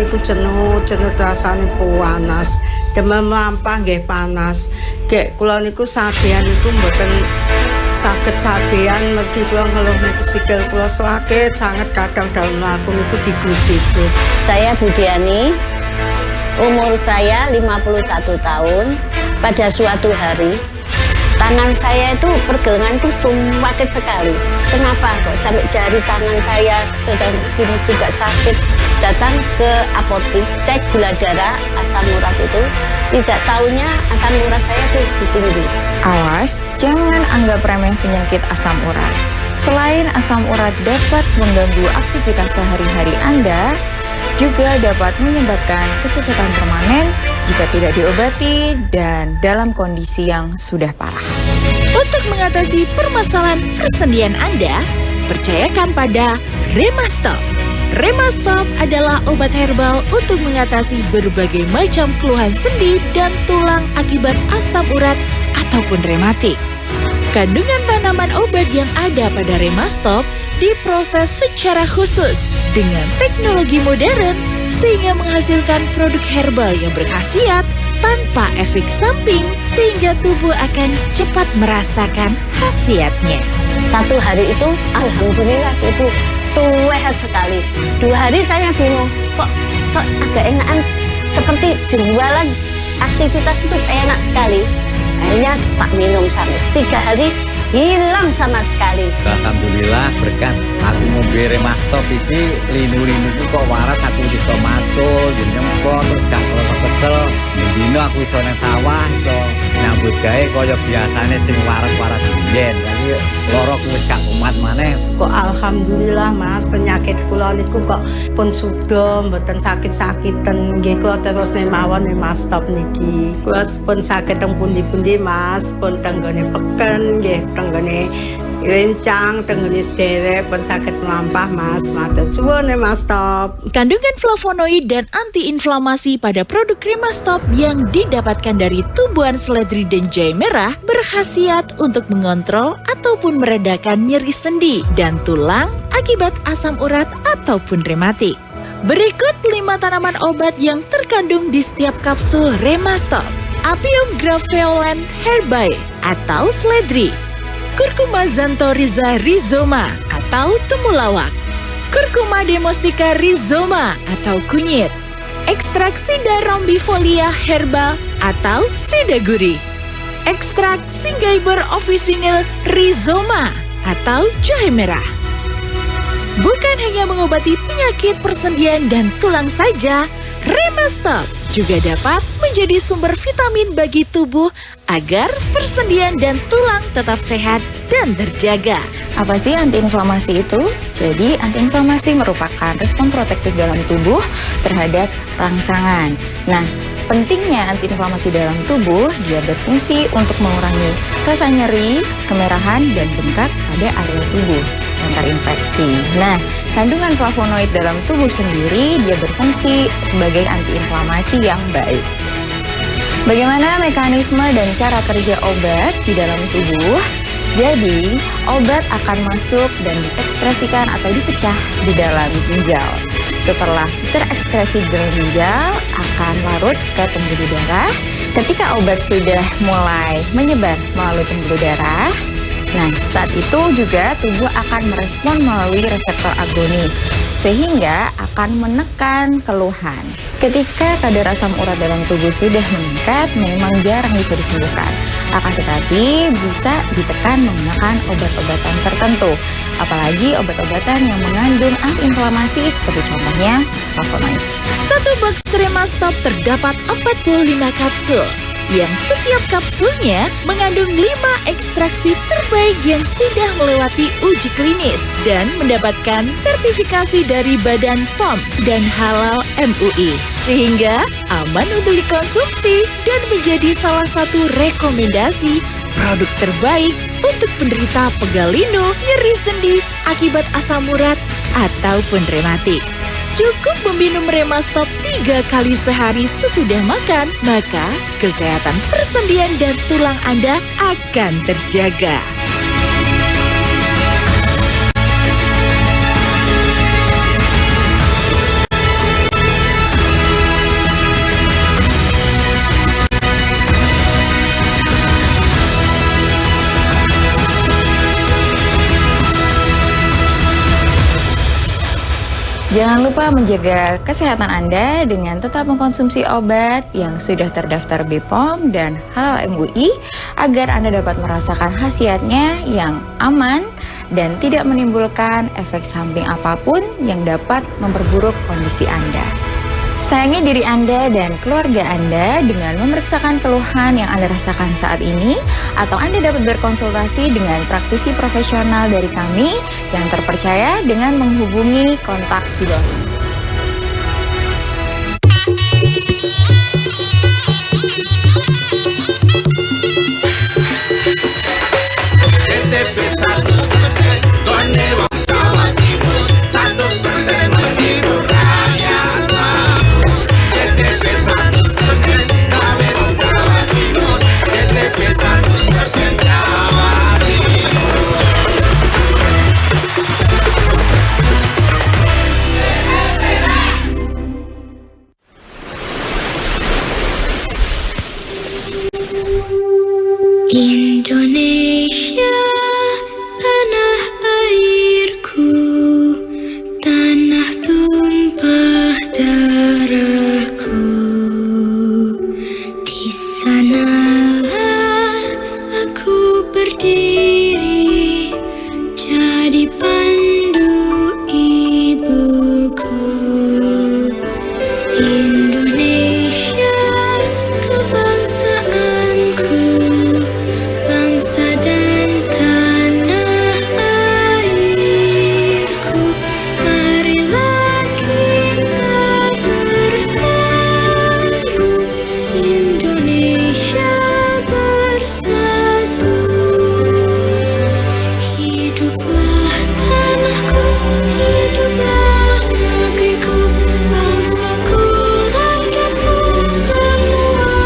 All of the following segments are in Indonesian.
niku cenut rasane panas. Demam lampah nggih panas. Gek kula niku sadean niku mboten saged sadean mergi kula ngeluh niku sikil kula sakit sangat kadang dalem mlaku niku digut-digut. Saya Budiani, umur saya 51 tahun. Pada suatu hari tangan saya itu pergelangan itu sakit sekali. Kenapa kok sampai jari tangan saya sedang begini juga sakit? Datang ke apotek, cek gula darah, asam urat itu. Tidak taunya asam urat saya itu tinggi. Awas, jangan anggap remeh penyakit asam urat. Selain asam urat dapat mengganggu aktivitas sehari-hari Anda, juga dapat menyebabkan kecacatan permanen jika tidak diobati dan dalam kondisi yang sudah parah. Untuk mengatasi permasalahan persendian Anda, percayakan pada Remastop. Remastop adalah obat herbal untuk mengatasi berbagai macam keluhan sendi dan tulang akibat asam urat ataupun rematik. Kandungan tanaman obat yang ada pada Remastop diproses secara khusus dengan teknologi modern sehingga menghasilkan produk herbal yang berkhasiat tanpa efek samping sehingga tubuh akan cepat merasakan khasiatnya. Satu hari itu alhamdulillah Ibu sehat sekali. 2 hari saya bingung kok agak enakan seperti jualan aktivitas itu enak sekali. Akhirnya tak minum sampai 3 hari hilang sama sekali. Alhamdulillah berkat aku ngombe Remastop iki linu-linu kok waras aku iso macul, nyemprot terus gak kerasa kesel. Dino aku iso nang sawah iso nyambut gawe kaya biasane sing waras-waras biyen. Jadi loro wis gak kumat maneh. Kok alhamdulillah Mas penyakit kula niku kok pun suda mboten sakit-sakiten nggih kula terus mawon Remastop niki. Kula pun saged teng pundi-pundi Mas, pun tenggone peken nggih tenggone rencang, tenggone sederek pun saged mlampah Mas. Matur suwun Remastop. Kandungan flavonoid dan antiinflamasi pada produk Remastop yang didapatkan dari tumbuhan seledri dan jahe merah berkhasiat untuk mengontrol ataupun meredakan nyeri sendi dan tulang akibat asam urat ataupun rematik. Berikut 5 tanaman obat yang terkandung di setiap kapsul Remastop. Apium graveolens herbae atau seledri, Curcuma xanthorrhiza rhizoma atau temulawak, Curcuma domestica rhizoma atau kunyit, ekstrak Sida rombifolia herbal atau sida gurih, ekstrak Synggiber officinale rhizoma atau jahe merah. Bukan hanya mengobati penyakit persendian dan tulang saja, Remastop juga dapat menjadi sumber vitamin bagi tubuh agar persendian dan tulang tetap sehat dan terjaga. Apa sih antiinflamasi itu? Jadi antiinflamasi merupakan respon protektif dalam tubuh terhadap rangsangan. Nah, pentingnya antiinflamasi dalam tubuh, dia berfungsi untuk mengurangi rasa nyeri, kemerahan, dan bengkak pada area tubuh yang terinfeksi. Nah, kandungan flavonoid dalam tubuh sendiri, dia berfungsi sebagai antiinflamasi yang baik. Bagaimana mekanisme dan cara kerja obat di dalam tubuh? Jadi, obat akan masuk dan diekspresikan atau dipecah di dalam ginjal. Setelah terekskresi di dalam ginjal, akan larut ke pembuluh darah. Ketika obat sudah mulai menyebar melalui pembuluh darah, nah, saat itu juga tubuh akan merespon melalui reseptor agonis, sehingga akan menekan keluhan. Ketika kadar asam urat dalam tubuh sudah meningkat, memang jarang bisa disembuhkan. Akan tetapi bisa ditekan menggunakan obat-obatan tertentu, apalagi obat-obatan yang mengandung antiinflamasi seperti contohnya flavonoid. Satu box Remastop terdapat 45 kapsul, yang setiap kapsulnya mengandung 5 ekstraksi terbaik yang sudah melewati uji klinis dan mendapatkan sertifikasi dari Badan POM dan Halal MUI, sehingga aman untuk dikonsumsi dan menjadi salah satu rekomendasi produk terbaik untuk penderita pegal linu, nyeri sendi akibat asam urat ataupun rematik. Cukup meminum Remastop 3 kali sehari sesudah makan, maka kesehatan persendian dan tulang Anda akan terjaga. Jangan lupa menjaga kesehatan Anda dengan tetap mengkonsumsi obat yang sudah terdaftar BPOM dan Halal MUI agar Anda dapat merasakan khasiatnya yang aman dan tidak menimbulkan efek samping apapun yang dapat memperburuk kondisi Anda. Sayangi diri Anda dan keluarga Anda dengan memeriksakan keluhan yang Anda rasakan saat ini, atau Anda dapat berkonsultasi dengan praktisi profesional dari kami yang terpercaya dengan menghubungi kontak di bawah. Indonesia, tanah airku, tanah tumpah darahku. Di sanalah aku berdiri, jadi pandu ibuku. Indonesia, kebangsaanku, bangsa dan tanah airku. Marilah kita bersatu, Indonesia bersatu. Hiduplah tanahku, hiduplah negeriku, bangsaku, rakyatku semuanya.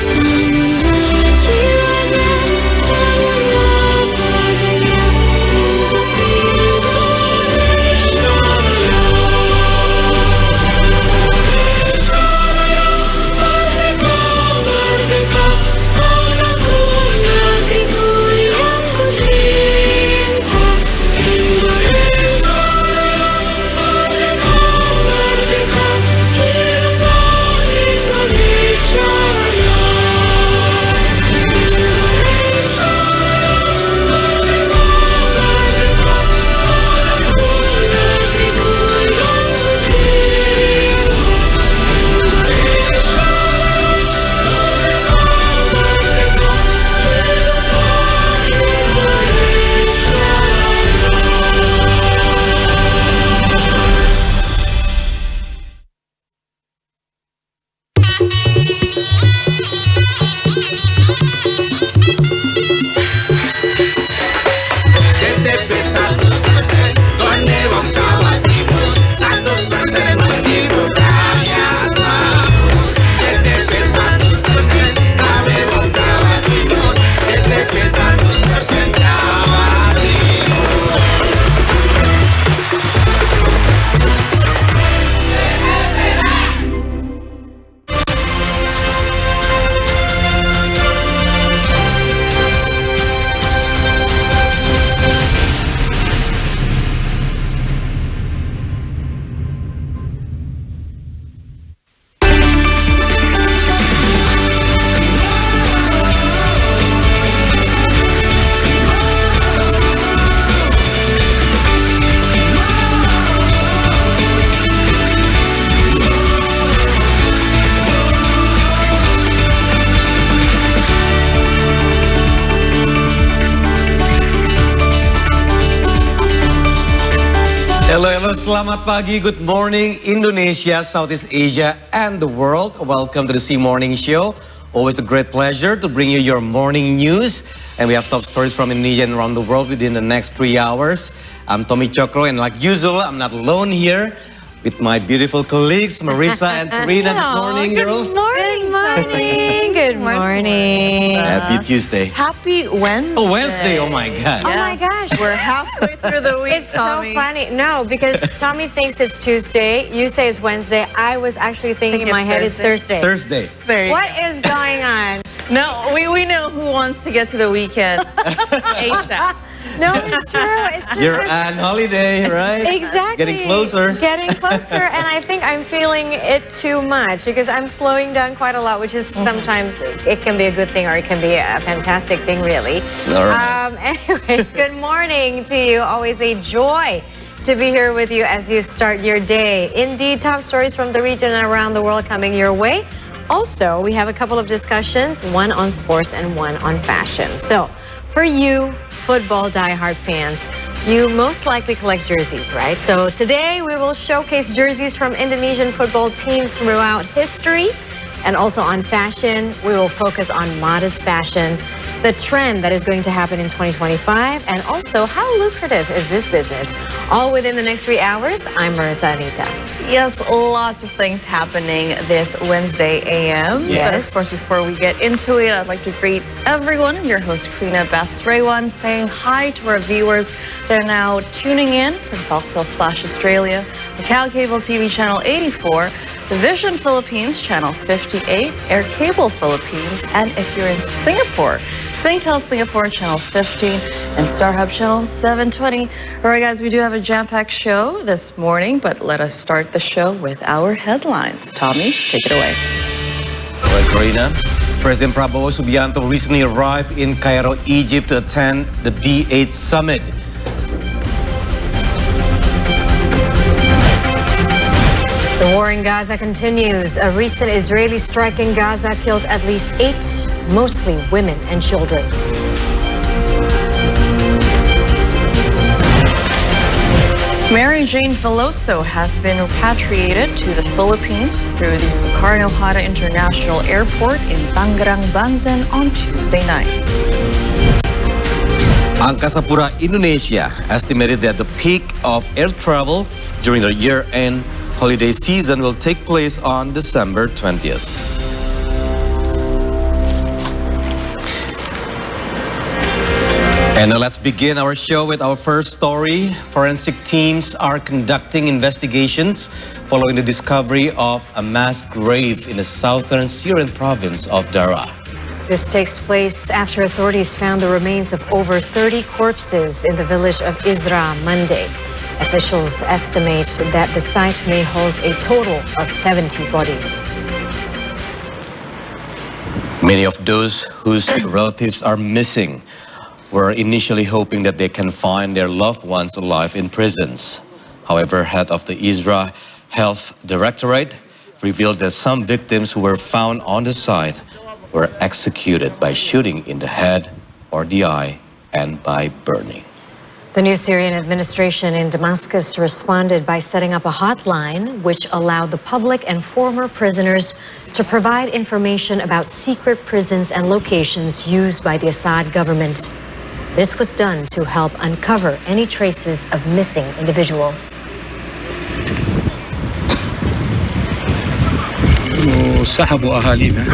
Bangunlah jiwanya, bangunlah padanya untuk Indonesia Raya. Merdeka, merdeka, tanahku, negeriku yang ku cinta. Indonesia Raya, merdeka, merdeka, hiduplah Indonesia Raya. Indonesia Raya, merdeka, merdeka, tanahku, negeriku yang ku cinta. Hello, selamat pagi, good morning Indonesia, Southeast Asia and the world. Welcome to the C Morning Show. Always a great pleasure to bring you your morning news. And we have top stories from Indonesia and around the world within the next 3 hours. I'm Tommy Chokro, and like usual, I'm not alone here with my beautiful colleagues, Marissa and Karina. Good morning, girls. Good morning. Good morning. Happy Tuesday. Happy Wednesday. Oh, Wednesday. Oh my God. Oh my gosh. We're halfway through the week, It's so funny. No, because Tommy thinks it's Tuesday. You say it's Wednesday. I was actually thinking in my head it's Thursday. Thursday. What is going on? No, we know who wants to get to the weekend ASAP. No, it's true. It's true. You're on holiday, right? Exactly. Getting closer. Getting closer. And I think I'm feeling it too much because I'm slowing down quite a lot, which is sometimes it can be a good thing or it can be a fantastic thing, really. All right. Anyways, good morning to you. Always a joy to be here with you as you start your day. Indeed, top stories from the region and around the world coming your way. Also, we have a couple of discussions, one on sports and one on fashion. So, for you football diehard fans, you most likely collect jerseys, right? So today we will showcase jerseys from Indonesian football teams throughout history. And also on fashion, we will focus on modest fashion, the trend that is going to happen in 2025, and also how lucrative is this business? All within the next 3 hours. I'm Marissa Anita. Yes, lots of things happening this Wednesday AM. Yes. But of course, before we get into it, I'd like to greet everyone. I'm your host, Karina Bastrewan, saying hi to our viewers that are now tuning in from Fox Hills Flash Australia, Macau Cable TV Channel 84, the Vision Philippines Channel 58, Air Cable Philippines, and if you're in Singapore, Singtel Singapore Channel 15, and StarHub Channel 720. All right, guys, we do have a jam-packed show this morning, but let us start the show with our headlines. Tommy, take it away. All right, Karina. President Prabowo Subianto recently arrived in Cairo, Egypt to attend the D8 summit. The war in Gaza continues. A recent Israeli strike in Gaza killed at least 8, mostly women and children. Mary Jane Veloso has been repatriated to the Philippines through the Sukarno Hatta International Airport in Tangerang, Banten on Tuesday night. Angkasa Pura Indonesia estimated that the peak of air travel during the year-end holiday season will take place on December 20th. And now let's begin our show with our first story. Forensic teams are conducting investigations following the discovery of a mass grave in the southern Syrian province of Daraa. This takes place after authorities found the remains of over 30 corpses in the village of Isra Monday. Officials estimate that the site may hold a total of 70 bodies. Many of those whose relatives are missing were initially hoping that they can find their loved ones alive in prisons. However, head of the Isra Health Directorate revealed that some victims who were found on the site were executed by shooting in the head or the eye and by burning. The new Syrian administration in Damascus responded by setting up a hotline which allowed the public and former prisoners to provide information about secret prisons and locations used by the Assad government. This was done to help uncover any traces of missing individuals. وسحبوا أهالينا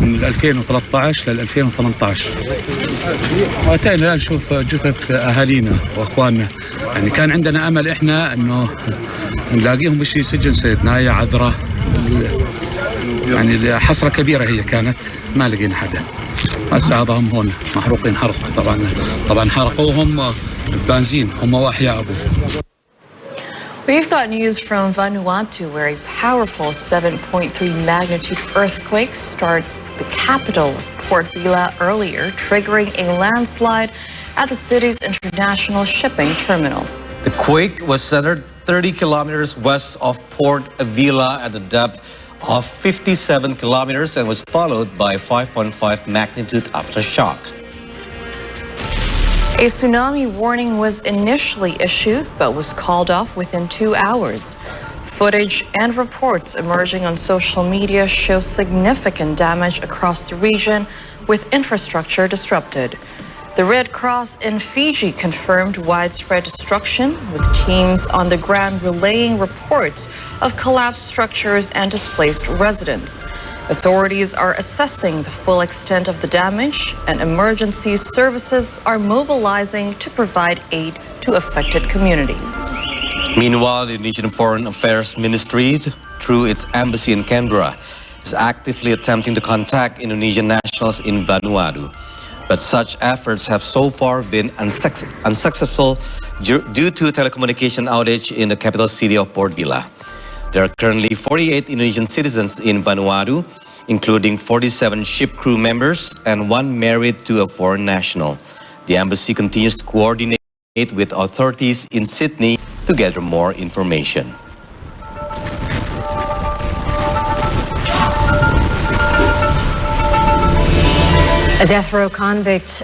من 2013 لل 2018 وأتينا الآن نشوف جثث أهالينا وأخواننا. يعني كان عندنا أمل إحنا إنه نلاقيهم بشي سجن سيدنا يا عذراء. يعني حسرة كبيرة هي كانت، ما لقينا حدا. هسه هذا هم هون محروقين حرق. طبعا حرقوهم بنزين هم وأحياء أبوه. We've got news from Vanuatu, where a powerful 7.3 magnitude earthquake struck the capital of Port Vila earlier, triggering a landslide at the city's international shipping terminal. The quake was centered 30 kilometers west of Port Vila at the depth of 57 kilometers and was followed by 5.5 magnitude aftershock. A tsunami warning was initially issued, but was called off within 2 hours. Footage and reports emerging on social media show significant damage across the region, with infrastructure disrupted. The Red Cross in Fiji confirmed widespread destruction, with teams on the ground relaying reports of collapsed structures and displaced residents. Authorities are assessing the full extent of the damage, and emergency services are mobilizing to provide aid to affected communities. Meanwhile, the Indonesian Foreign Affairs Ministry, through its embassy in Canberra, is actively attempting to contact Indonesian nationals in Vanuatu. But such efforts have so far been unsuccessful due to telecommunication outage in the capital city of Port Vila. There are currently 48 Indonesian citizens in Vanuatu, including 47 ship crew members and one married to a foreign national. The embassy continues to coordinate with authorities in Sydney to gather more information. A death row convict